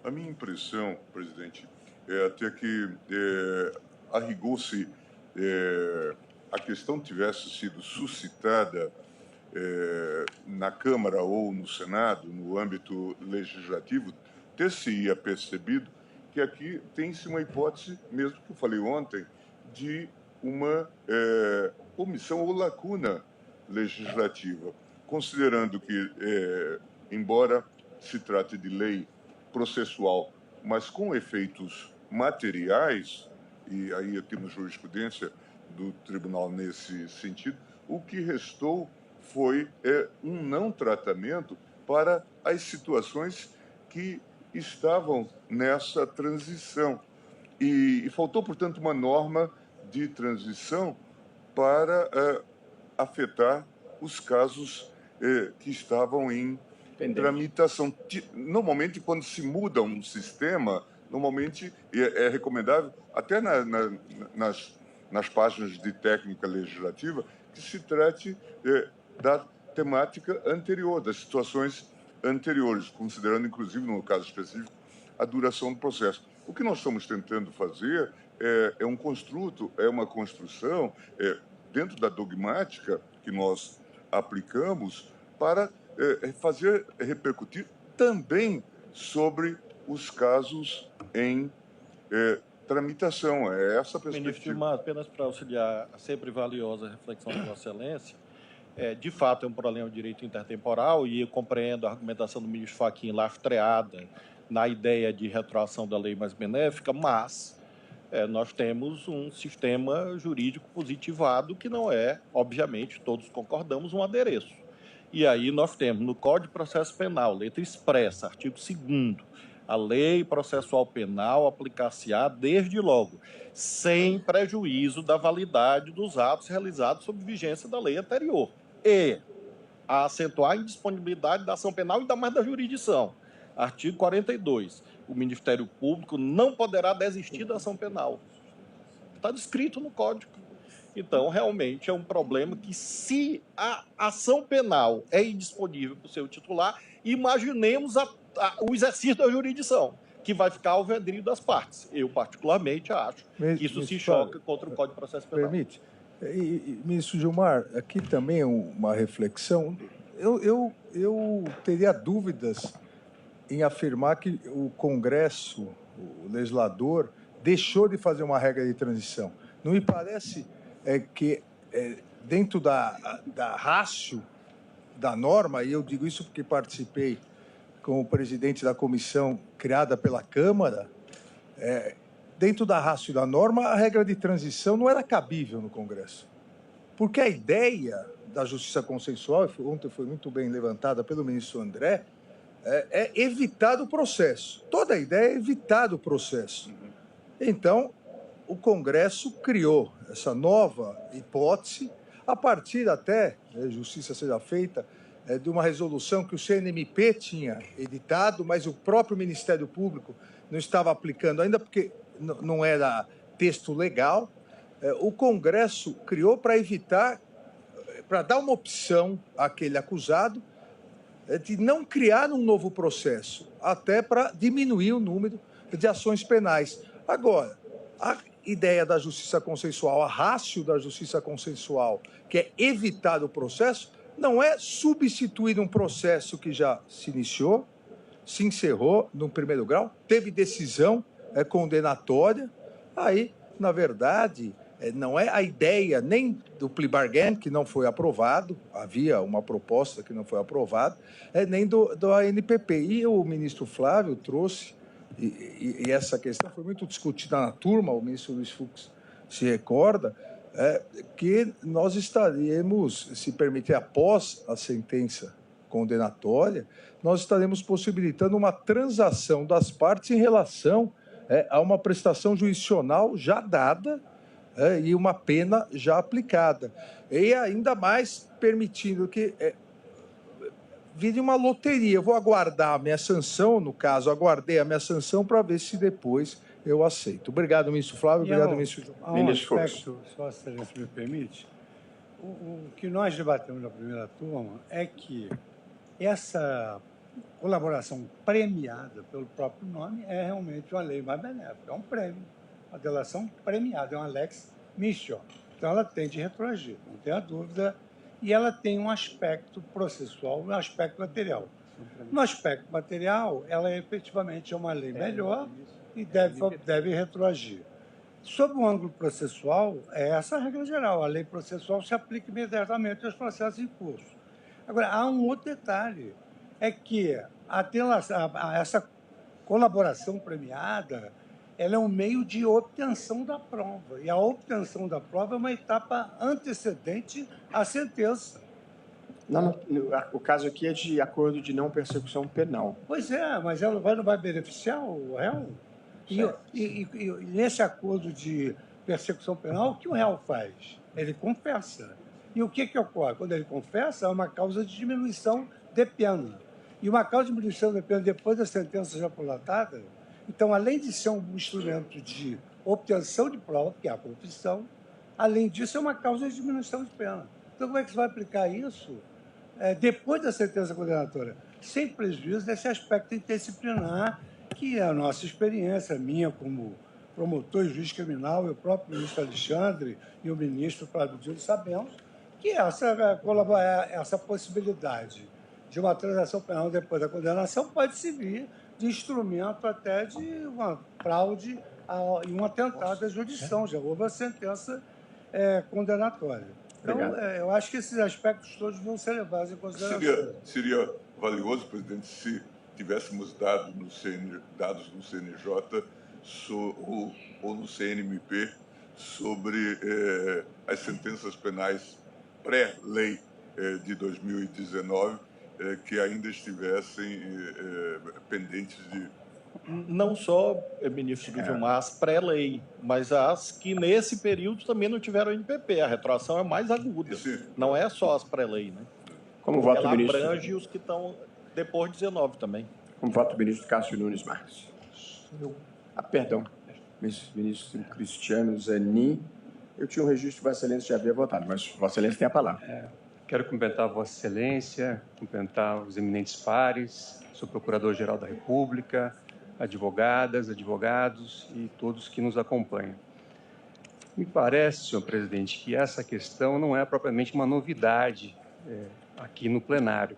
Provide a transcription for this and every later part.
A minha impressão, presidente, é até que, a rigor, se a questão tivesse sido suscitada na Câmara ou no Senado, no âmbito legislativo, ter-se-ia percebido que aqui tem-se uma hipótese, mesmo que eu falei ontem, de uma omissão ou lacuna legislativa, considerando que, embora se trate de lei processual, mas com efeitos materiais, e aí temos jurisprudência do tribunal nesse sentido, o que restou foi um não tratamento para as situações que estavam nessa transição. E faltou, portanto, uma norma de transição para afetar os casos que estavam em tramitação. Normalmente, quando se muda um sistema, normalmente é recomendável, até nas páginas de técnica legislativa, que se trate da temática anterior, das situações anteriores, considerando, inclusive, no caso específico, a duração do processo. O que nós estamos tentando fazer é um construto, é uma construção dentro da dogmática que nós aplicamos para fazer repercutir também sobre os casos em tramitação. É essa a perspectiva. Ministro Gilmar, apenas para auxiliar a sempre valiosa reflexão de Vossa Excelência, de fato é um problema de direito intertemporal e eu compreendo a argumentação do ministro Fachin lastreada na ideia de retroação da lei mais benéfica, mas nós temos um sistema jurídico positivado que não é, obviamente, todos concordamos, um adereço. E aí nós temos no Código de Processo Penal, letra expressa, artigo 2º, a lei processual penal aplicar-se-á desde logo, sem prejuízo da validade dos atos realizados sob vigência da lei anterior. E a acentuar a indisponibilidade da ação penal e ainda mais da jurisdição. Artigo 42. O Ministério Público não poderá desistir da ação penal. Está descrito no Código. Então, realmente, é um problema que, se a ação penal é indisponível para o seu titular, imaginemos o exercício da jurisdição, que vai ficar ao vedrio das partes. Eu, particularmente, acho que isso se choca contra o Código de Processo Penal. Permite? Ministro Gilmar, aqui também uma reflexão. Eu teria dúvidas em afirmar que o Congresso, o legislador, deixou de fazer uma regra de transição. Não me parece que dentro da ratio da norma, e eu digo isso porque participei como presidente da comissão criada pela Câmara, dentro da ratio da norma, a regra de transição não era cabível no Congresso. Porque a ideia da justiça consensual, ontem foi muito bem levantada pelo ministro André, é evitar o processo. Toda a ideia é evitar o processo. Então, o Congresso criou essa nova hipótese, a partir até, justiça seja feita, de uma resolução que o CNMP tinha editado, mas o próprio Ministério Público não estava aplicando ainda, porque não era texto legal. O Congresso criou para evitar, para dar uma opção àquele acusado de não criar um novo processo, até para diminuir o número de ações penais. Agora, a ideia da justiça consensual, a ratio da justiça consensual, que é evitar o processo, não é substituir um processo que já se iniciou, se encerrou no primeiro grau, teve decisão condenatória, aí, na verdade, não é a ideia nem do plea bargain, que não foi aprovado, havia uma proposta que não foi aprovada, nem do ANPP. E o ministro Flávio trouxe, e essa questão foi muito discutida na turma, o ministro Luiz Fux se recorda, que nós estaremos, se permitir, após a sentença condenatória, nós estaremos possibilitando uma transação das partes em relação a uma prestação jurisdicional já dada e uma pena já aplicada. E ainda mais permitindo que vire uma loteria. Eu vou aguardar a minha sanção, no caso, aguardei a minha sanção para ver se depois eu aceito. Obrigado, ministro Flávio. Obrigado, ministro Gilmar. Ministro aspecto, se Vossa Excelência me permite, o que nós debatemos na primeira turma é que essa colaboração premiada pelo próprio nome é realmente uma lei mais benéfica, é um prêmio, uma delação premiada, é uma lex mission. Então, ela tem de retroagir, não tenha dúvida, e ela tem um aspecto processual e um aspecto material. No aspecto material, ela efetivamente é uma lei melhor e deve retroagir. Sob o ângulo processual, é essa a regra geral. A lei processual se aplica imediatamente aos processos em curso. Agora, há um outro detalhe, é que essa colaboração premiada ela é um meio de obtenção da prova. E a obtenção da prova é uma etapa antecedente à sentença. Não, o caso aqui é de acordo de não persecução penal. Pois é, mas ela não vai beneficiar o réu? E nesse acordo de persecução penal, o que o réu faz? Ele confessa. E o que ocorre? Quando ele confessa, é uma causa de diminuição de pena. E uma causa de diminuição de pena depois da sentença já prolatada, então, além de ser um instrumento de obtenção de prova, que é a confissão, além disso, é uma causa de diminuição de pena. Então, como é que você vai aplicar isso depois da sentença condenatória? Sem prejuízo desse aspecto interdisciplinar, que é a nossa experiência, minha como promotor e juiz criminal, e o próprio ministro Alexandre e o ministro Flávio Dino sabemos que essa possibilidade de uma transação penal depois da condenação pode servir de instrumento até de uma fraude e um atentado à jurisdição. Já houve a sentença condenatória. Então, eu acho que esses aspectos todos vão ser levados em consideração. Seria valioso, presidente, se tivéssemos dados no CNJ ou no CNMP sobre as sentenças penais pré-lei de 2019, que ainda estivessem pendentes de... Não só, ministro Gilmar, as pré-lei, mas as que nesse período também não tiveram NPP. A retroação é mais aguda. Sim. Não é só as pré-lei, né? Como voto ela do ministro... abrange os que estão depois de 19 também. Como voto do ministro Cássio Nunes Marques. Perdão. Ministro Cristiano Zanin. Eu tinha um registro que Vossa Excelência já havia votado, mas Vossa Excelência tem a palavra. Quero cumprimentar Vossa Excelência, cumprimentar os eminentes pares, sou Procurador-Geral da República, advogadas, advogados e todos que nos acompanham. Me parece, senhor presidente, que essa questão não é propriamente uma novidade aqui no plenário.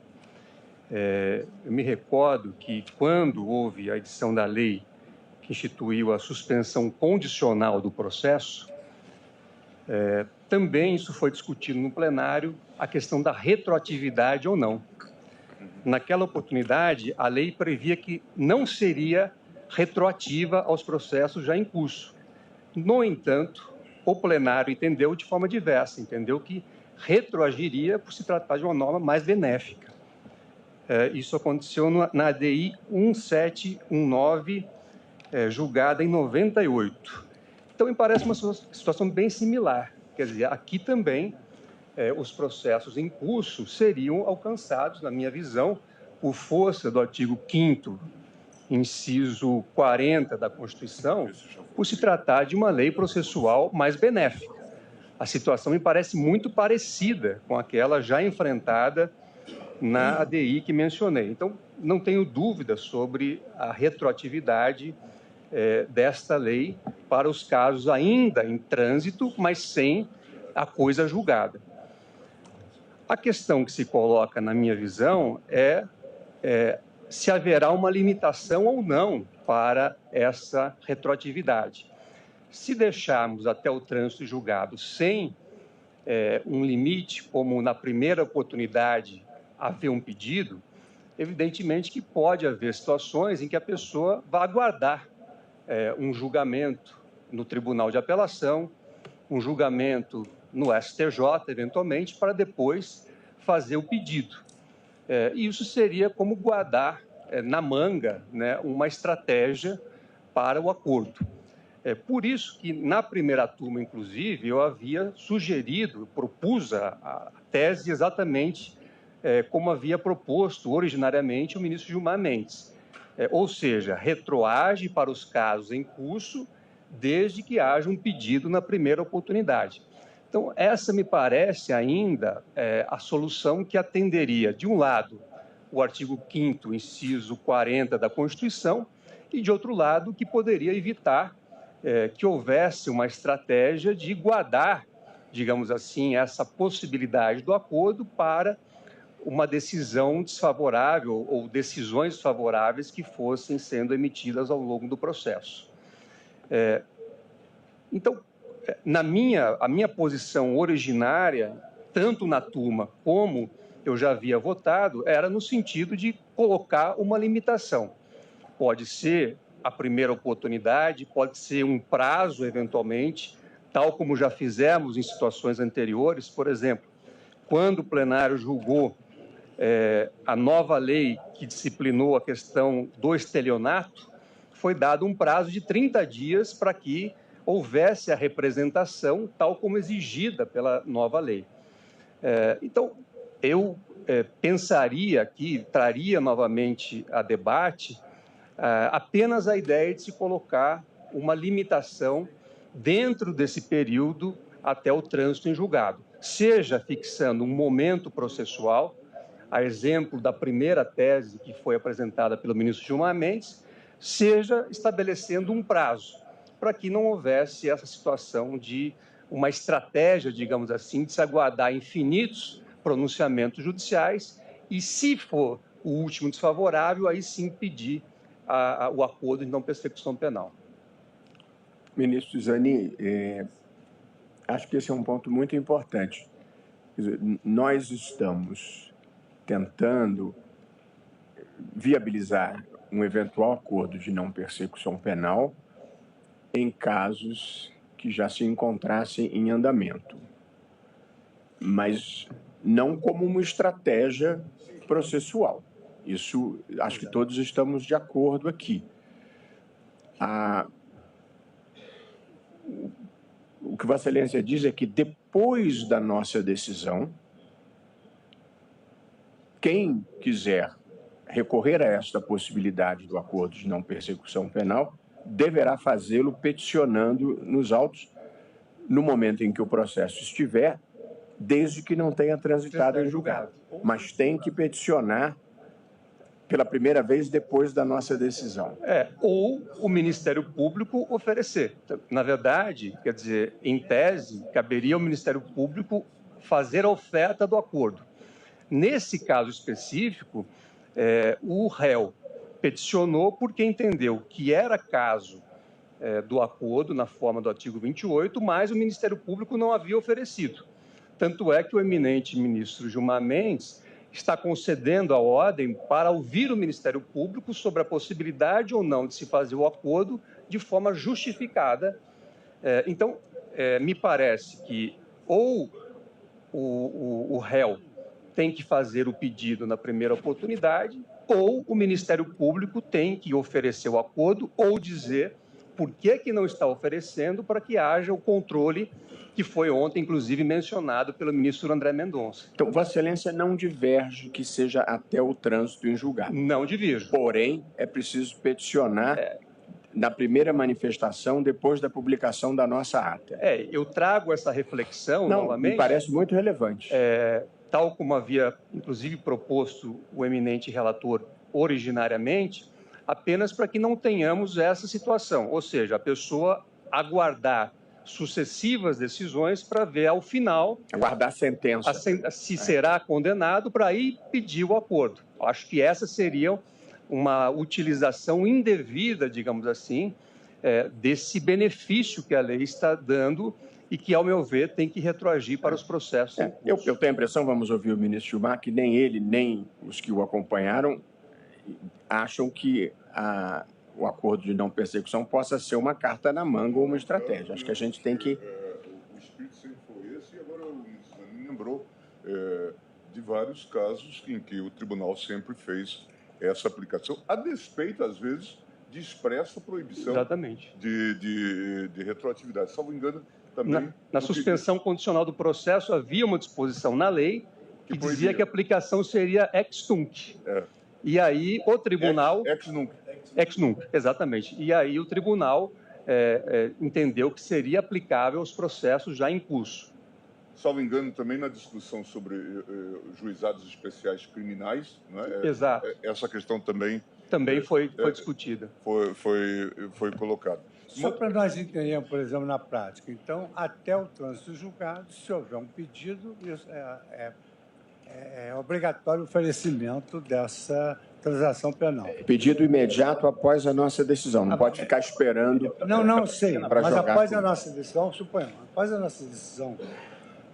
Eu me recordo que, quando houve a edição da lei que instituiu a suspensão condicional do processo, também isso foi discutido no plenário, a questão da retroatividade ou não. Naquela oportunidade, a lei previa que não seria retroativa aos processos já em curso. No entanto, o plenário entendeu de forma diversa, entendeu que retroagiria por se tratar de uma norma mais benéfica. Isso aconteceu na ADI 1719, julgada em 98. Então, me parece uma situação bem similar. Quer dizer, aqui também os processos em curso seriam alcançados, na minha visão, por força do artigo 5º, inciso 40 da Constituição, por se tratar de uma lei processual mais benéfica. A situação me parece muito parecida com aquela já enfrentada na ADI que mencionei. Então, não tenho dúvida sobre a retroatividade desta lei para os casos ainda em trânsito, mas sem a coisa julgada. A questão que se coloca, na minha visão, é se haverá uma limitação ou não para essa retroatividade. Se deixarmos até o trânsito julgado sem um limite, como na primeira oportunidade haver um pedido, evidentemente que pode haver situações em que a pessoa vai aguardar um julgamento no Tribunal de Apelação, um julgamento no STJ, eventualmente, para depois fazer o pedido. E isso seria como guardar na manga, né, uma estratégia para o acordo. Por isso que, na primeira turma, inclusive, eu havia sugerido, propus a tese exatamente como havia proposto originariamente o ministro Gilmar Mendes. Ou seja, retroage para os casos em curso, desde que haja um pedido na primeira oportunidade. Então, essa me parece ainda a solução que atenderia, de um lado, o artigo 5º, inciso 40 da Constituição, e, de outro lado, que poderia evitar que houvesse uma estratégia de guardar, digamos assim, essa possibilidade do acordo para uma decisão desfavorável ou decisões desfavoráveis que fossem sendo emitidas ao longo do processo. Então, a minha posição originária, tanto na turma como eu já havia votado, era no sentido de colocar uma limitação. Pode ser a primeira oportunidade, pode ser um prazo, eventualmente, tal como já fizemos em situações anteriores. Por exemplo, quando o plenário julgou a nova lei que disciplinou a questão do estelionato, foi dado um prazo de 30 dias para que houvesse a representação tal como exigida pela nova lei. Então, eu pensaria que traria novamente a debate apenas a ideia de se colocar uma limitação dentro desse período até o trânsito em julgado, seja fixando um momento processual, a exemplo da primeira tese que foi apresentada pelo ministro Gilmar Mendes, seja estabelecendo um prazo, para que não houvesse essa situação de uma estratégia, digamos assim, de se aguardar infinitos pronunciamentos judiciais e, se for o último desfavorável, aí sim pedir o acordo de não persecução penal. Ministro Zanin, acho que esse é um ponto muito importante. Quer dizer, nós estamos tentando viabilizar um eventual acordo de não persecução penal em casos que já se encontrassem em andamento, mas não como uma estratégia processual. Isso, acho que todos estamos de acordo aqui. O que Vossa Excelência diz é que depois da nossa decisão, quem quiser recorrer a esta possibilidade do acordo de não persecução penal deverá fazê-lo peticionando nos autos no momento em que o processo estiver, desde que não tenha transitado em julgado. Mas tem que peticionar pela primeira vez depois da nossa decisão. Ou o Ministério Público oferecer. Na verdade, quer dizer, em tese, caberia ao Ministério Público fazer a oferta do acordo. Nesse caso específico, o réu peticionou porque entendeu que era caso do acordo, na forma do artigo 28, mas o Ministério Público não havia oferecido. Tanto é que o eminente ministro Gilmar Mendes está concedendo a ordem para ouvir o Ministério Público sobre a possibilidade ou não de se fazer o acordo de forma justificada. Então, me parece que ou o réu tem que fazer o pedido na primeira oportunidade, ou o Ministério Público tem que oferecer o acordo ou dizer por que não está oferecendo para que haja o controle que foi ontem, inclusive, mencionado pelo ministro André Mendonça. Então, Vossa Excelência não diverge que seja até o trânsito em julgado. Não diverjo. Porém, é preciso peticionar na primeira manifestação, depois da publicação da nossa ata. Eu trago essa reflexão novamente. Me parece muito relevante. Tal como havia, inclusive, proposto o eminente relator originariamente, apenas para que não tenhamos essa situação, ou seja, a pessoa aguardar sucessivas decisões para ver ao final aguardar a sentença se será condenado, para aí pedir o acordo. Acho que essa seria uma utilização indevida, digamos assim, desse benefício que a lei está dando e que, ao meu ver, tem que retroagir para os processos. Eu tenho a impressão, vamos ouvir o ministro Gilmar, que nem ele, nem os que o acompanharam acham que o acordo de não persecução possa ser uma carta na manga ou uma estratégia. Acho que a gente tem que... O espírito sempre foi esse, e agora o ministro Zanin lembrou de vários casos em que o tribunal sempre fez essa aplicação, a despeito, às vezes, de expressa proibição. Exatamente. De retroatividade. Salvo engano, também... Na suspensão condicional do processo, havia uma disposição na lei que dizia que a aplicação seria ex tunc. E aí o tribunal... Ex nunc. Ex nunc, exatamente. E aí o tribunal entendeu que seria aplicável aos processos já em curso. salvo engano, também na discussão sobre juizados especiais criminais, não é? Exato. Essa questão também Foi discutida. Foi colocada. Só para nós entendermos, por exemplo, na prática. Então, até o trânsito julgado, se houver um pedido, isso é obrigatório o oferecimento dessa transação penal. Pedido imediato após a nossa decisão. Não pode ficar esperando. Não sei, Pra mas jogar após tudo. a nossa decisão, suponhamos, após a nossa decisão,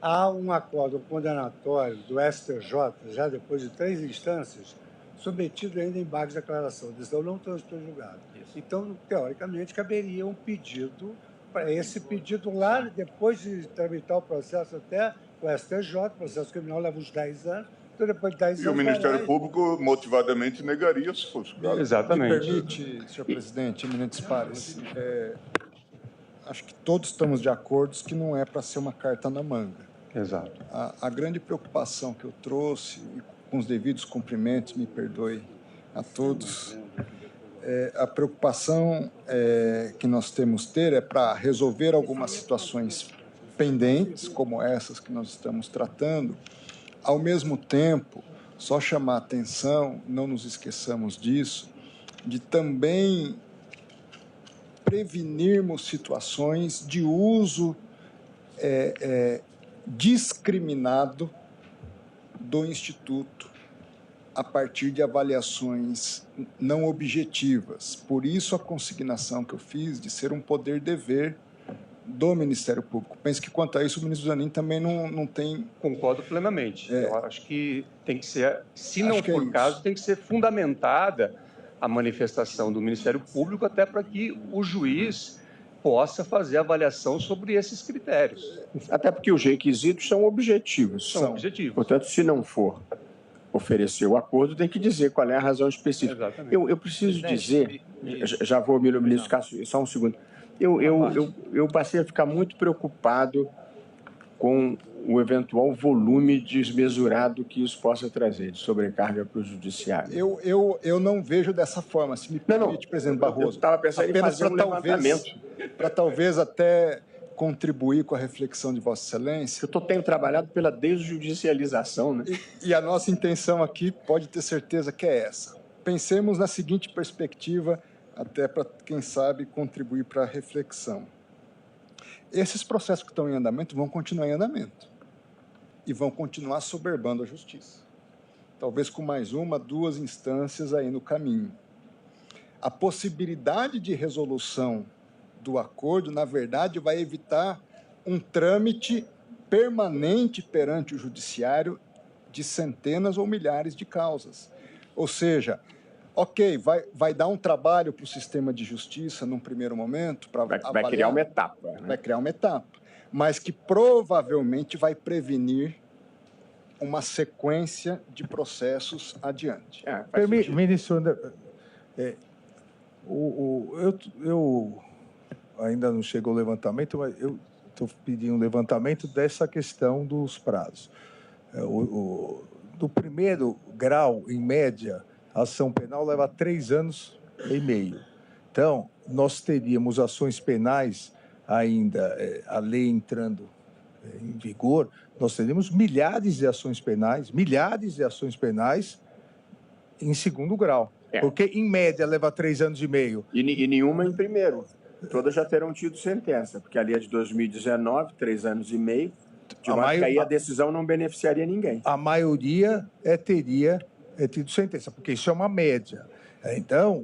há um acordo condenatório do STJ, já depois de 3 instâncias, submetido ainda em embargo de declaração. A decisão não transitou em julgado. Então, teoricamente, caberia um pedido, para esse pedido lá, depois de tramitar o processo até o STJ, o processo criminal leva uns 10 anos, então depois de 10 anos... E o Ministério Público motivadamente negaria se fosse o caso. Exatamente. Me permite, senhor presidente, eminentes pares, acho que todos estamos de acordo que não é para ser uma carta na manga. Exato. A grande preocupação que eu trouxe, e com os devidos cumprimentos, me perdoe a todos, a preocupação que nós temos ter é para resolver algumas situações pendentes, como essas que nós estamos tratando, ao mesmo tempo, só chamar a atenção, não nos esqueçamos disso, de também prevenirmos situações de uso discriminado do Instituto a partir de avaliações não objetivas. Por isso, a consignação que eu fiz de ser um poder-dever do Ministério Público. Penso que, quanto a isso, o ministro Zanin também não tem... Concordo plenamente. Eu acho que tem que ser, se não Acho que é for o isso. caso, tem que ser fundamentada a manifestação do Ministério Público, até para que o juiz possa fazer avaliação sobre esses critérios. Até porque os requisitos são objetivos. São objetivos. Portanto, se não for oferecer o acordo, tem que dizer qual é a razão específica. Exatamente. Eu preciso dizer, já vou, ministro Cássio, só um segundo. Eu passei a ficar muito preocupado com o eventual volume desmesurado que isso possa trazer de sobrecarga para o judiciário. Eu não vejo dessa forma, se me permite, presidente Barroso. Eu estava pensando em fazer um levantamento. Para talvez até contribuir com a reflexão de Vossa Excelência. Eu tenho trabalhado pela desjudicialização, né? E a nossa intenção aqui, pode ter certeza que é essa. Pensemos na seguinte perspectiva, até para, quem sabe, contribuir para a reflexão. Esses processos que estão em andamento vão continuar em andamento e vão continuar soberbando a justiça. Talvez com mais 1, 2 instâncias aí no caminho. A possibilidade de resolução do acordo, na verdade, vai evitar um trâmite permanente perante o judiciário de centenas ou milhares de causas. Ou seja, ok, vai dar um trabalho para o sistema de justiça num primeiro momento para vai criar uma etapa. Né? Vai criar uma etapa, mas que provavelmente vai prevenir uma sequência de processos adiante. Ministro André, eu ainda não chegou o levantamento, mas eu estou pedindo um levantamento dessa questão dos prazos. Do primeiro grau, em média, a ação penal leva 3 anos e meio. Então, nós teríamos ações penais ainda, a lei entrando em vigor, nós teríamos milhares de ações penais em segundo grau. Porque, em média, leva 3 anos e meio. E nenhuma em primeiro. Todas já terão tido sentença, porque a lei é de 2019, 3 anos e meio, de modo que aí a decisão não beneficiaria ninguém. A maioria teria tido sentença, porque isso é uma média. Então,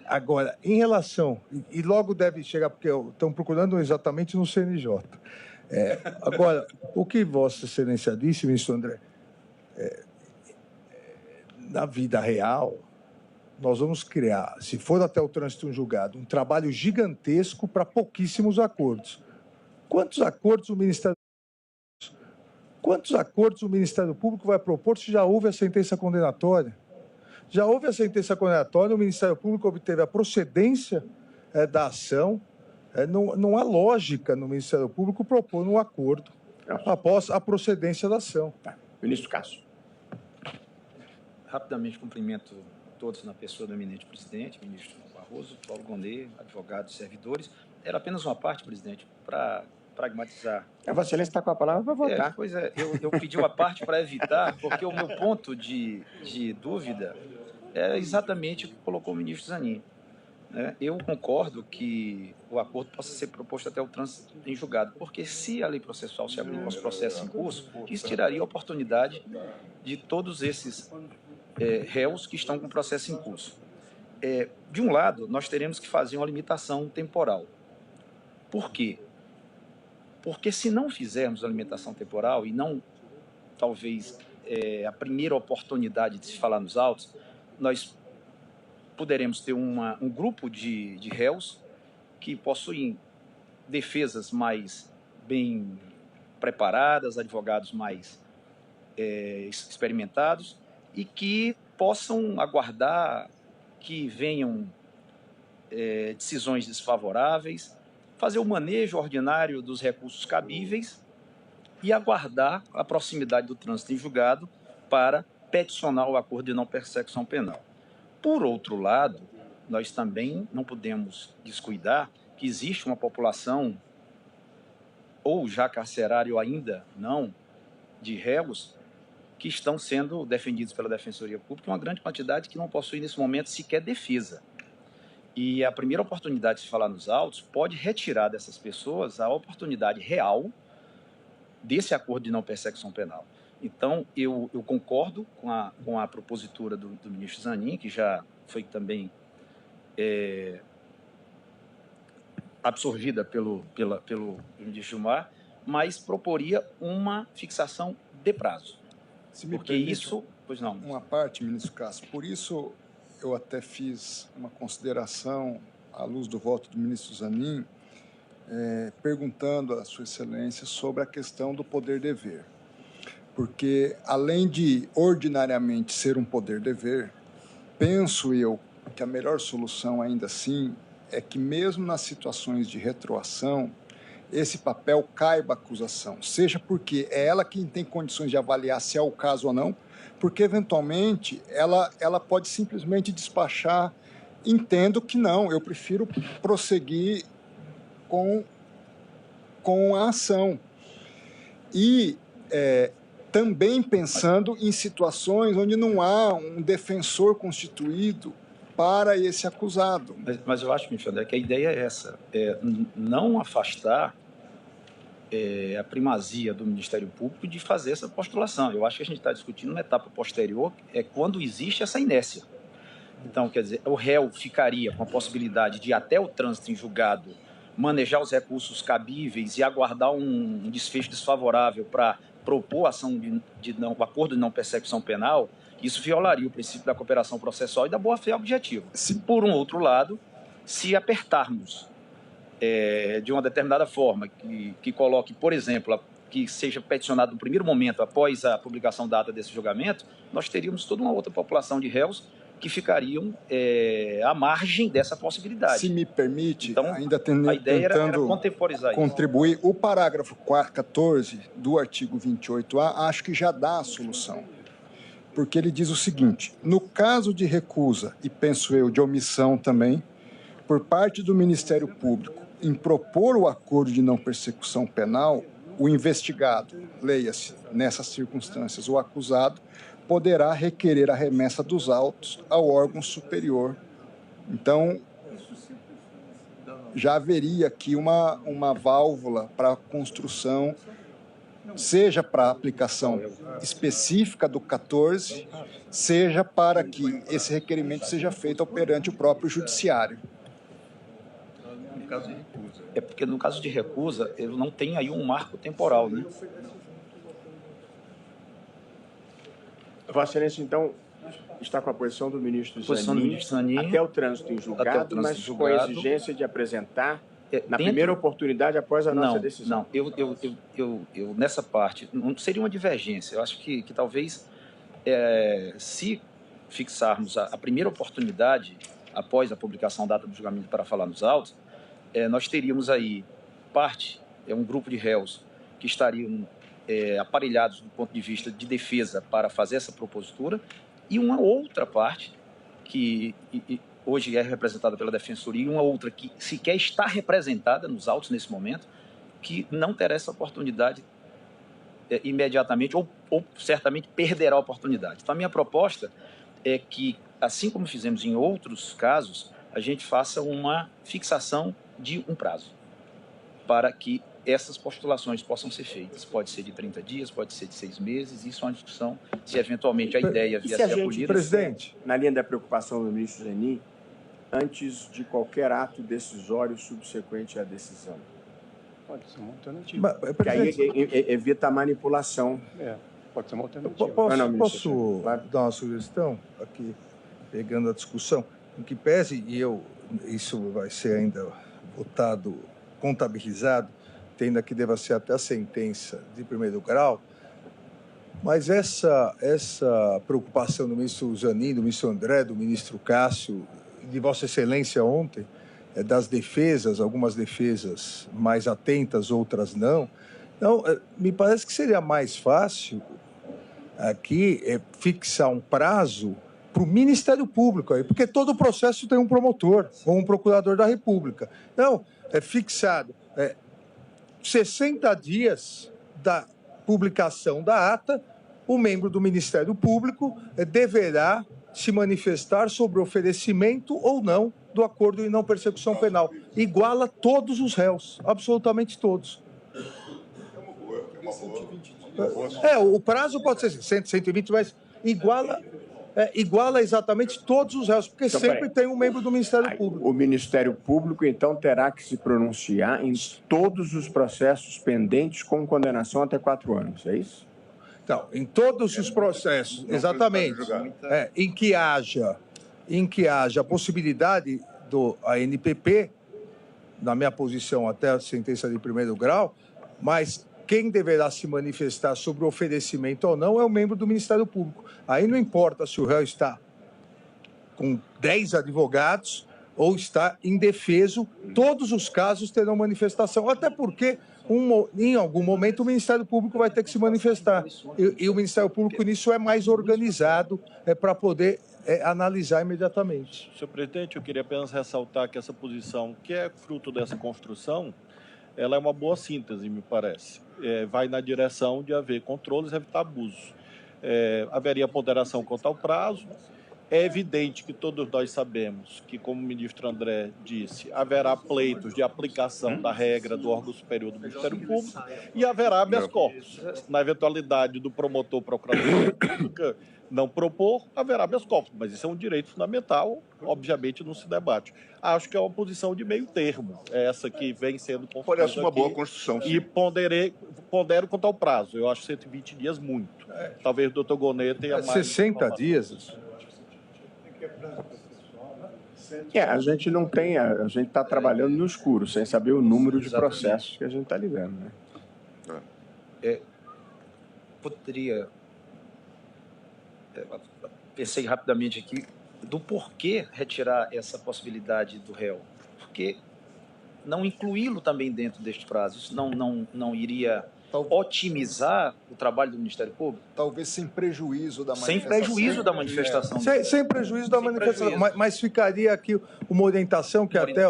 agora, em relação... E logo deve chegar, porque estão procurando exatamente no CNJ. Agora, o que Vossa Excelência disse, ministro André, na vida real, nós vamos criar, se for até o trânsito em julgado, um trabalho gigantesco para pouquíssimos acordos. Quantos acordos o Ministério Público vai propor se já houve a sentença condenatória? Já houve a sentença condenatória, o Ministério Público obteve a procedência da ação. Não há lógica no Ministério Público propor um acordo após a procedência da ação. Ministro Cássio. Rapidamente, cumprimento todos na pessoa do eminente presidente, ministro Barroso, Paulo Gonet, advogados e servidores. Era apenas uma parte, presidente, para pragmatizar. Vossa Excelência está com a palavra para votar. Pois é, eu pedi uma parte para evitar, porque o meu ponto de dúvida é exatamente o que colocou o ministro Zanin. Né? Eu concordo que o acordo possa ser proposto até o trânsito em julgado, porque se a lei processual se abrir com os processos em curso, isso tiraria a oportunidade de todos esses réus que estão com o processo em curso. De um lado, nós teremos que fazer uma limitação temporal. Por quê? Porque se não fizermos a limitação temporal e não, talvez, a primeira oportunidade de se falar nos autos, nós poderemos ter um grupo de réus que possuem defesas mais bem preparadas, advogados mais experimentados e que possam aguardar que venham decisões desfavoráveis, fazer o manejo ordinário dos recursos cabíveis e aguardar a proximidade do trânsito em julgado para peticionar o acordo de não persecução penal. Por outro lado, nós também não podemos descuidar que existe uma população, ou já carcerária ou ainda não, de réus que estão sendo defendidos pela Defensoria Pública, uma grande quantidade que não possui nesse momento sequer defesa. E a primeira oportunidade de se falar nos autos pode retirar dessas pessoas a oportunidade real desse acordo de não persecução penal. Então, eu concordo com a propositura do ministro Zanin, que já foi também absorvida pelo ministro Gilmar, mas proporia uma fixação de prazo. Se me porque permite, isso... Pois não. Uma parte, ministro Cássio, por isso eu até fiz uma consideração à luz do voto do ministro Zanin, perguntando à Sua Excelência sobre a questão do poder-dever. Porque, além de ordinariamente ser um poder-dever, penso eu que a melhor solução, ainda assim, é que mesmo nas situações de retroação, esse papel caiba à acusação, seja porque é ela quem tem condições de avaliar se é o caso ou não, porque, eventualmente, ela pode simplesmente despachar, entendo que não, eu prefiro prosseguir com a ação. E... também pensando em situações onde não há um defensor constituído para esse acusado. Mas eu acho, ministro André, que a ideia é essa, não afastar a primazia do Ministério Público de fazer essa postulação. Eu acho que a gente está discutindo uma etapa posterior, quando existe essa inércia. Então, quer dizer, o réu ficaria com a possibilidade de, até o trânsito em julgado, manejar os recursos cabíveis e aguardar um desfecho desfavorável para propor ação o acordo de não persecução penal. Isso violaria o princípio da cooperação processual e da boa-fé objetiva. Por um outro lado, se apertarmos de uma determinada forma, que coloque, por exemplo, que seja peticionado no primeiro momento, após a publicação da ata desse julgamento, nós teríamos toda uma outra população de réus que ficariam à margem dessa possibilidade. Se me permite, então, ainda a ideia era contemporizar contribuir, o parágrafo 14 do artigo 28A, acho que já dá a solução. Porque ele diz o seguinte: no caso de recusa, e penso eu de omissão também, por parte do Ministério Público em propor o acordo de não persecução penal, o investigado, leia-se, nessas circunstâncias, o acusado, poderá requerer a remessa dos autos ao órgão superior. Então, já haveria aqui uma válvula para a construção, seja para a aplicação específica do 14, seja para que esse requerimento seja feito perante o próprio judiciário. No caso de recusa. Porque no caso de recusa, ele não tem aí um marco temporal, né? Vossa Excelência, então, está com a posição do ministro Zanin até o trânsito em julgado, mas com a exigência de apresentar na primeira oportunidade após a nossa decisão. Não, eu nessa parte, não seria uma divergência. Eu acho que talvez, se fixarmos a primeira oportunidade após a publicação da data do julgamento para falar nos autos, nós teríamos aí um grupo de réus que estariam aparelhados do ponto de vista de defesa para fazer essa propositura, e uma outra parte que hoje é representada pela Defensoria, e uma outra que sequer está representada nos autos nesse momento, que não terá essa oportunidade imediatamente ou certamente perderá a oportunidade. Então, a minha proposta é que, assim como fizemos em outros casos, a gente faça uma fixação de um prazo para que essas postulações possam ser feitas. Pode ser de 30 dias, pode ser de 6 meses, isso é uma discussão, se eventualmente a ideia vier a ser acolhida. Presidente, na linha da preocupação do ministro Zanin, antes de qualquer ato decisório subsequente à decisão. Pode ser uma alternativa. Porque aí evita a manipulação. Pode ser uma alternativa. Posso dar uma sugestão aqui, pegando a discussão, em que pese, isso vai ser ainda votado, contabilizado, tendo que deva ser até a sentença de primeiro grau, mas essa preocupação do ministro Zanin, do ministro André, do ministro Cássio, de Vossa Excelência ontem, das defesas, algumas defesas mais atentas, outras não. Então, me parece que seria mais fácil aqui fixar um prazo para o Ministério Público, aí, porque todo processo tem um promotor ou um procurador da República. Então, é fixado 60 dias da publicação da ata, o membro do Ministério Público deverá se manifestar sobre o oferecimento ou não do acordo de não persecução penal. Iguala todos os réus, absolutamente todos. O prazo pode ser 100, 120, mas iguala exatamente todos os réus, porque então, sempre tem um membro do Ministério Público. O Ministério Público, então, terá que se pronunciar em todos os processos pendentes com condenação até 4 anos, é isso? Então, em todos os processos, exatamente, em que haja a possibilidade do ANPP, na minha posição até a sentença de primeiro grau, mas quem deverá se manifestar sobre o oferecimento ou não é o membro do Ministério Público. Aí não importa se o réu está com 10 advogados ou está indefeso, todos os casos terão manifestação, até porque em algum momento o Ministério Público vai ter que se manifestar. E o Ministério Público nisso é mais organizado para poder analisar imediatamente. Senhor presidente, eu queria apenas ressaltar que essa posição, que é fruto dessa construção, ela é uma boa síntese, me parece. Vai na direção de haver controles e evitar abusos. Haveria ponderação quanto ao prazo. É evidente que todos nós sabemos que, como o ministro André disse, haverá pleitos de aplicação da regra do órgão superior do Ministério Público e haverá habeas corpus. Na eventualidade do promotor procurador pública não propor, haverá habeas corpus, mas isso é um direito fundamental, obviamente não se debate. Acho que é uma posição de meio termo, essa que vem sendo construída. Parece uma boa construção, sim. E pondero quanto ao prazo. Eu acho 120 dias muito. Talvez o doutor Gonê tenha mais... 60 dias... A gente não tem, a gente está trabalhando no escuro, sem saber o número de processos que a gente está lidando, né? Poderia... pensei rapidamente aqui do porquê retirar essa possibilidade do réu. Porque não incluí-lo também dentro deste prazo, isso não iria otimizar o trabalho do Ministério Público? Talvez sem prejuízo da manifestação. Sem prejuízo da manifestação. Sem prejuízo da manifestação. Mas ficaria aqui uma orientação que até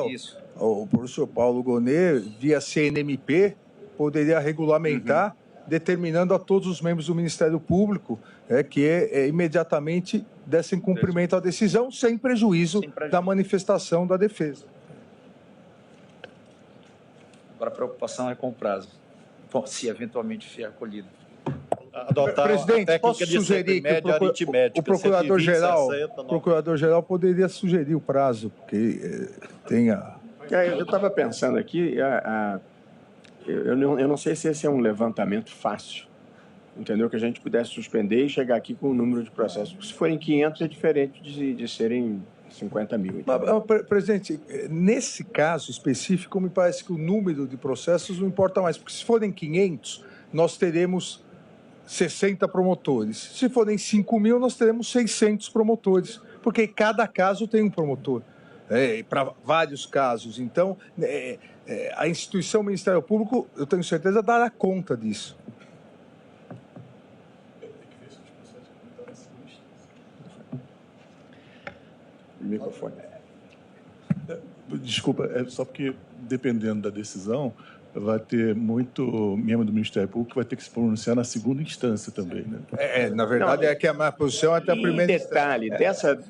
o professor Paulo Gonê, via CNMP, poderia regulamentar, determinando a todos os membros do Ministério Público que imediatamente dessem cumprimento à decisão, sem prejuízo da manifestação da defesa. Agora a preocupação é com o prazo. Bom, se eventualmente for acolhido. Presidente, posso sugerir que o procurador-geral poderia sugerir o prazo, porque tenha... Eu estava pensando aqui, eu não sei se esse é um levantamento fácil, entendeu? Que a gente pudesse suspender e chegar aqui com o número de processos. Se forem 500, é diferente de serem 50 mil. Então. Presidente, nesse caso específico, me parece que o número de processos não importa mais, porque se forem 500, nós teremos 60 promotores. Se forem 5 mil, nós teremos 600 promotores, porque cada caso tem um promotor, para vários casos. Então, a instituição Ministério Público, eu tenho certeza, dará conta disso. Microfone. Desculpa, só porque, dependendo da decisão, vai ter muito membro do Ministério Público que vai ter que se pronunciar na segunda instância também, né? Na verdade, é que a minha posição é até a primeira detalhe,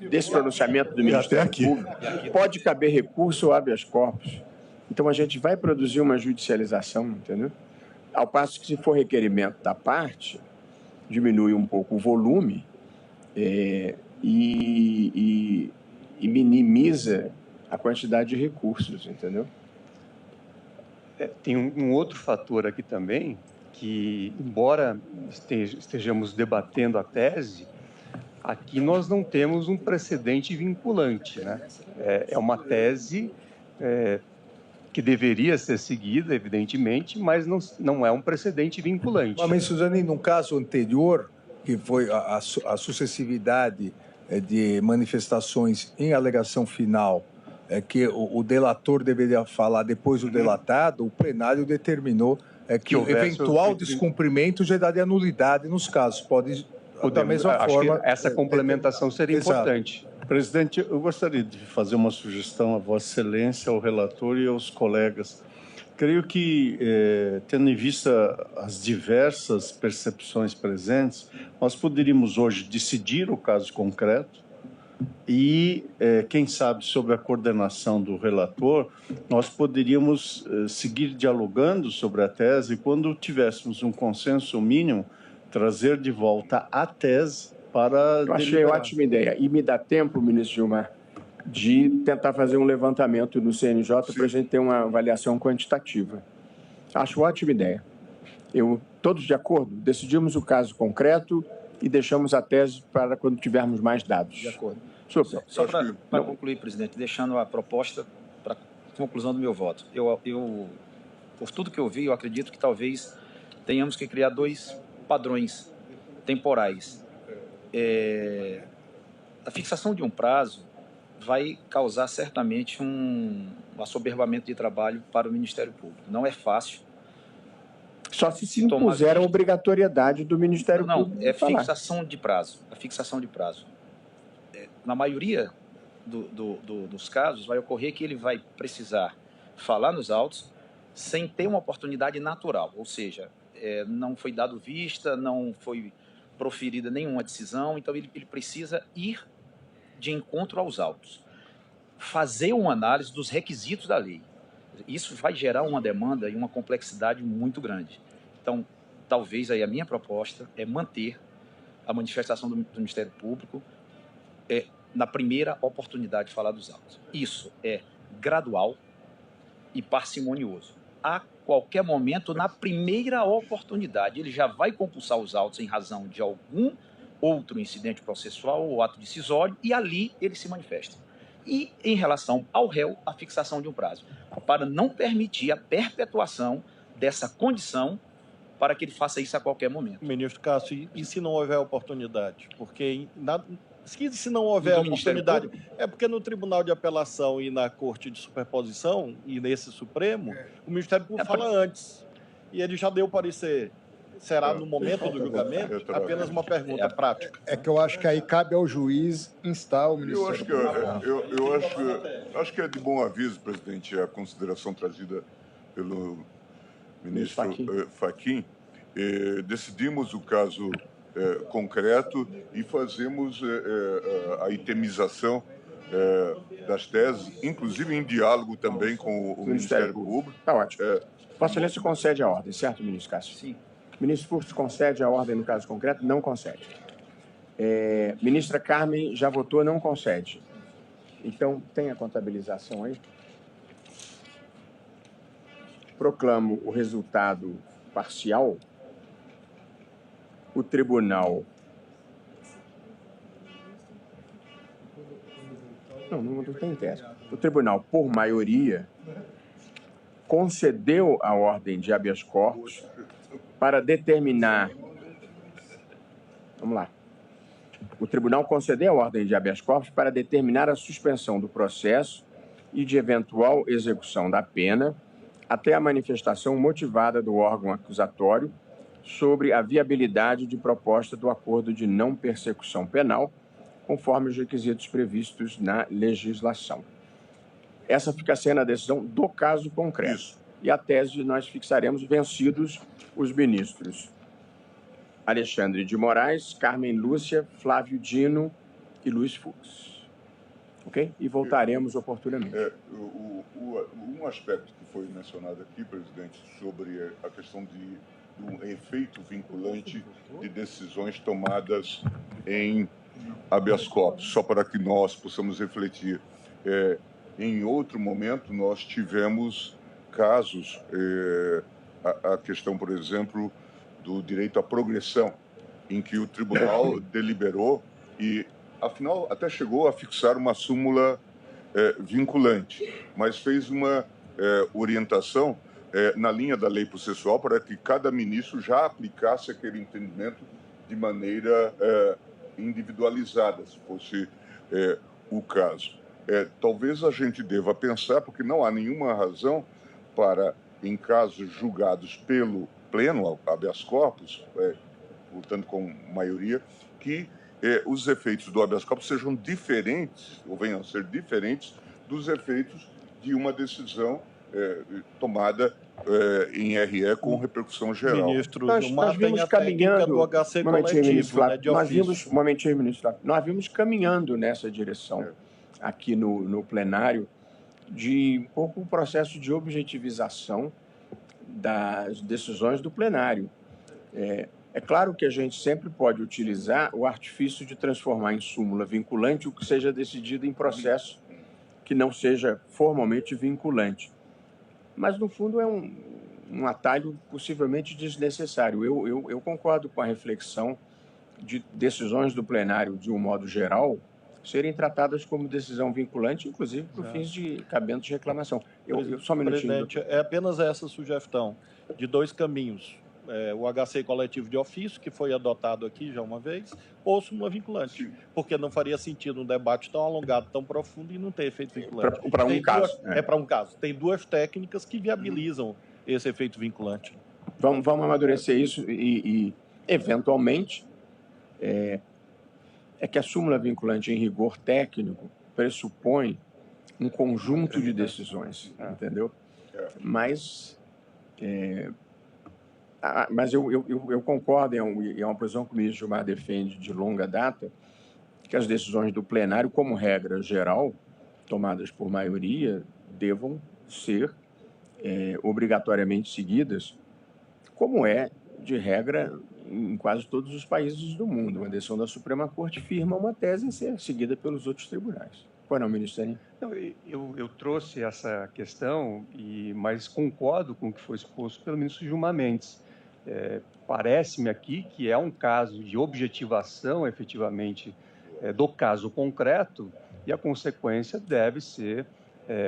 desse pronunciamento do Ministério Público, pode caber recurso ou habeas corpus. Então, a gente vai produzir uma judicialização, entendeu? Ao passo que, se for requerimento da parte, diminui um pouco o volume e minimiza a quantidade de recursos, entendeu? Tem um outro fator aqui também, que, embora estejamos debatendo a tese, aqui nós não temos um precedente vinculante, né? É uma tese que deveria ser seguida, evidentemente, mas não é um precedente vinculante. Mas, Suzane, num caso anterior, que foi a sucessividade de manifestações em alegação final, que o delator deveria falar depois do delatado, o plenário determinou que o eventual descumprimento geraria nulidade nos casos. Pode, da mesma forma... Essa complementação seria importante. Presidente, eu gostaria de fazer uma sugestão a Vossa Excelência, ao relator e aos colegas. Creio que, tendo em vista as diversas percepções presentes, nós poderíamos hoje decidir o caso concreto e, quem sabe, sob a coordenação do relator, nós poderíamos seguir dialogando sobre a tese e, quando tivéssemos um consenso mínimo, trazer de volta a tese para... Eu achei ótima ideia. E me dá tempo, ministro Gilmar, de tentar fazer um levantamento no CNJ para a gente ter uma avaliação quantitativa. Acho ótima ideia. Todos de acordo? Decidimos o caso concreto e deixamos a tese para quando tivermos mais dados. De acordo. Só para concluir, presidente, deixando a proposta para conclusão do meu voto. Por tudo que eu vi, eu acredito que talvez tenhamos que criar 2 padrões temporais. A fixação de um prazo vai causar certamente um assoberbamento de trabalho para o Ministério Público. Não é fácil. Só se impuser a obrigatoriedade do Ministério Público. Não, é fixação de prazo. A fixação de prazo. Na maioria dos casos, vai ocorrer que ele vai precisar falar nos autos sem ter uma oportunidade natural, ou seja, não foi dado vista, não foi proferida nenhuma decisão, então ele precisa ir de encontro aos autos, fazer uma análise dos requisitos da lei. Isso vai gerar uma demanda e uma complexidade muito grande. Então, talvez aí a minha proposta é manter a manifestação do Ministério Público na primeira oportunidade de falar dos autos. Isso é gradual e parcimonioso. A qualquer momento, na primeira oportunidade, ele já vai compulsar os autos em razão de algum outro incidente processual ou ato decisório, e ali ele se manifesta. E, em relação ao réu, a fixação de um prazo, para não permitir a perpetuação dessa condição para que ele faça isso a qualquer momento. Ministro Cássio, e se não houver oportunidade? Porque se não houver oportunidade, é porque no Tribunal de Apelação e na Corte de Superposição, e nesse Supremo, o Ministério Público fala antes. E ele já deu parecer. Será no momento do julgamento? Apenas uma pergunta prática. É que eu acho que aí cabe ao juiz instar o Ministério Público. Eu acho que é de bom aviso, presidente, a consideração trazida pelo ministro Fachin. Decidimos o caso concreto e fazemos a itemização das teses, inclusive em diálogo também com o Ministério Público. Está ótimo. Vossa Excelência concede a ordem, certo, ministro Cássio? Sim. Ministro Furso concede a ordem no caso concreto? Não concede. Ministra Carmen já votou, não concede. Então, tem a contabilização aí. Proclamo o resultado parcial. O tribunal... Não tem tese. O tribunal, por maioria, concedeu a ordem de habeas corpus para determinar... Vamos lá. O tribunal concedeu a ordem de habeas corpus para determinar a suspensão do processo e de eventual execução da pena até a manifestação motivada do órgão acusatório sobre a viabilidade de proposta do acordo de não persecução penal, conforme os requisitos previstos na legislação. Essa fica sendo a decisão do caso concreto. Isso. e a tese nós fixaremos vencidos os ministros Alexandre de Moraes, Carmen Lúcia, Flávio Dino e Luiz Fux. Ok? E voltaremos oportunamente. Um aspecto que foi mencionado aqui, presidente, sobre a questão de um efeito vinculante de decisões tomadas em habeas corpus, só para que nós possamos refletir. Em outro momento, nós tivemos casos, a questão, por exemplo, do direito à progressão, em que o tribunal deliberou e, afinal, até chegou a fixar uma súmula vinculante, mas fez uma orientação na linha da lei processual para que cada ministro já aplicasse aquele entendimento de maneira individualizada, se fosse o caso. Talvez a gente deva pensar, porque não há nenhuma razão para, em casos julgados pelo pleno, habeas corpus, portanto com maioria, que os efeitos do habeas corpus sejam diferentes, ou venham a ser diferentes, dos efeitos de uma decisão tomada em RE com repercussão geral. Ministro Nós vimos caminhando do HC momentinho, ministro coletivo, né, de nós ofício. vimos, momentinho, ministro Flávio, nós vimos caminhando nessa direção aqui no plenário de um pouco um processo de objetivização das decisões do plenário. É claro que a gente sempre pode utilizar o artifício de transformar em súmula vinculante o que seja decidido em processo que não seja formalmente vinculante. Mas, no fundo, é um atalho possivelmente desnecessário. Eu concordo com a reflexão de decisões do plenário, de um modo geral, serem tratadas como decisão vinculante, inclusive por fins de cabimento de reclamação. Só um minutinho. Presidente, é apenas essa sugestão de dois caminhos. O HC coletivo de ofício, que foi adotado aqui já uma vez, ou súmula vinculante. Sim. Porque não faria sentido um debate tão alongado, tão profundo e não ter efeito vinculante. Para um caso. Para um caso. Tem duas técnicas que viabilizam esse efeito vinculante. Vamos amadurecer isso e eventualmente, que a súmula vinculante, em rigor técnico, pressupõe um conjunto de decisões, entendeu? Mas eu concordo, é uma posição que o ministro Gilmar defende de longa data, que as decisões do plenário, como regra geral, tomadas por maioria, devam ser obrigatoriamente seguidas, como é de regra em quase todos os países do mundo. Uma decisão da Suprema Corte firma uma tese a ser seguida pelos outros tribunais. Pois não, ministro? Eu trouxe essa questão, mas concordo com o que foi exposto pelo ministro Gilmar Mendes. Parece-me aqui que é um caso de objetivação, efetivamente, do caso concreto, e a consequência deve ser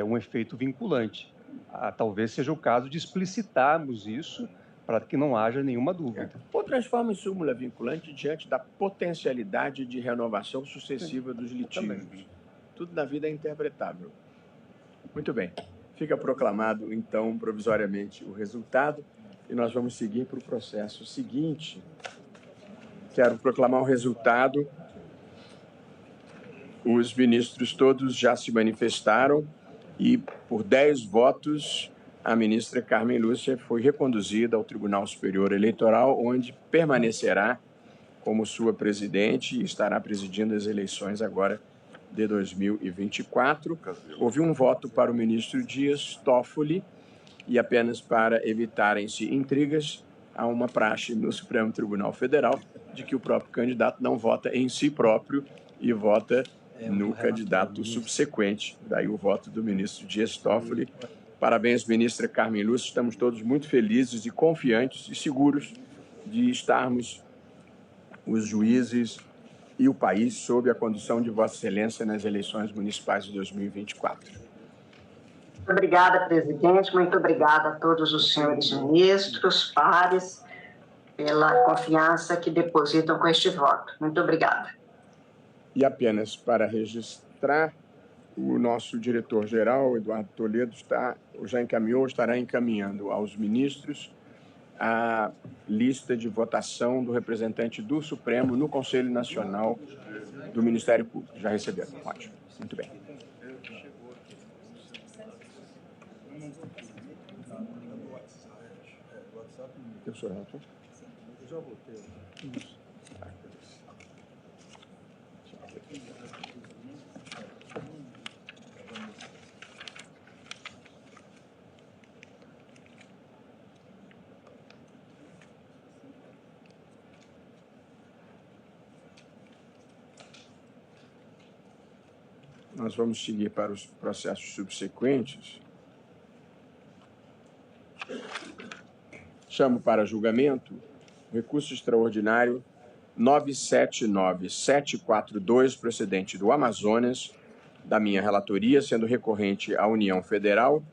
um efeito vinculante. Talvez seja o caso de explicitarmos isso para que não haja nenhuma dúvida. Ou transforma em súmula vinculante diante da potencialidade de renovação sucessiva dos litígios. Tudo na vida é interpretável. Muito bem. Fica proclamado, então, provisoriamente o resultado e nós vamos seguir para o processo seguinte. Quero proclamar o resultado. Os ministros todos já se manifestaram e, por 10 votos, a ministra Carmen Lúcia foi reconduzida ao Tribunal Superior Eleitoral, onde permanecerá como sua presidente e estará presidindo as eleições agora de 2024. Houve um voto para o ministro Dias Toffoli e, apenas para evitarem-se intrigas, há uma praxe no Supremo Tribunal Federal de que o próprio candidato não vota em si próprio e vota no candidato subsequente. Daí o voto do ministro Dias Toffoli. Parabéns, ministra Carmen Lúcia. Estamos todos muito felizes e confiantes e seguros de estarmos os juízes e o país sob a condução de Vossa Excelência nas eleições municipais de 2024. Muito obrigada, presidente. Muito obrigada a todos os senhores ministros, pares, pela confiança que depositam com este voto. Muito obrigada. E apenas para registrar, o nosso diretor-geral, Eduardo Toledo, já encaminhou, estará encaminhando aos ministros a lista de votação do representante do Supremo no Conselho Nacional do Ministério Público. Já receberam. Ótimo. Muito bem. Eu sou relator? Eu já votei. Nós vamos seguir para os processos subsequentes. Chamo para julgamento o recurso extraordinário 979742, procedente do Amazonas, da minha relatoria, sendo recorrente à União Federal,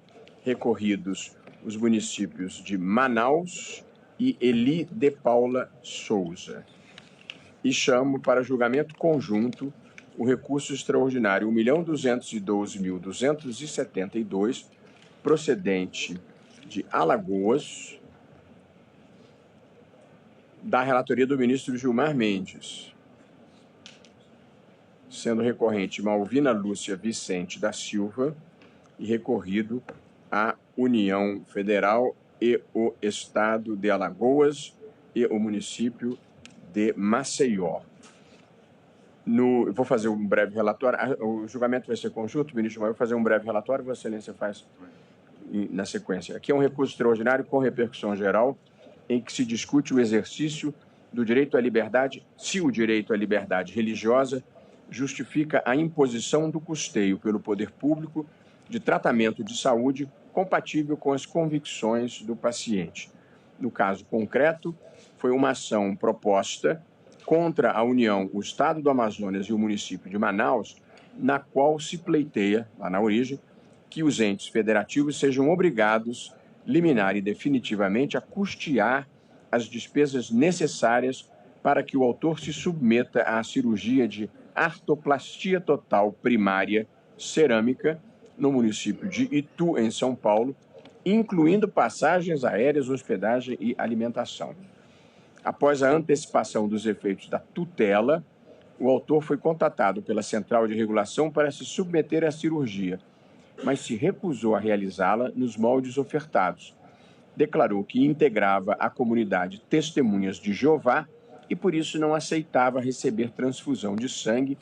recorridos os municípios de Manaus e Eli de Paula Souza. E chamo para julgamento conjunto o recurso extraordinário 1.212.272, procedente de Alagoas, da relatoria do ministro Gilmar Mendes, sendo recorrente Malvina Lúcia Vicente da Silva e recorrido à União Federal e o Estado de Alagoas e o município de Maceió. Eu vou fazer um breve relatório. O julgamento vai ser conjunto, ministro, mas eu vou fazer um breve relatório, Vossa Excelência faz na sequência. Aqui é um recurso extraordinário com repercussão geral, em que se discute o exercício do direito à liberdade, se o direito à liberdade religiosa justifica a imposição do custeio pelo poder público de tratamento de saúde compatível com as convicções do paciente. No caso concreto, foi uma ação proposta contra a União, o Estado do Amazonas e o município de Manaus, na qual se pleiteia, lá na origem, que os entes federativos sejam obrigados, liminar e definitivamente, a custear as despesas necessárias para que o autor se submeta à cirurgia de artroplastia total primária cerâmica no município de Itu, em São Paulo, incluindo passagens aéreas, hospedagem e alimentação. Após a antecipação dos efeitos da tutela, o autor foi contatado pela Central de Regulação para se submeter à cirurgia, mas se recusou a realizá-la nos moldes ofertados. Declarou que integrava a comunidade Testemunhas de Jeová e, por isso, não aceitava receber transfusão de sangue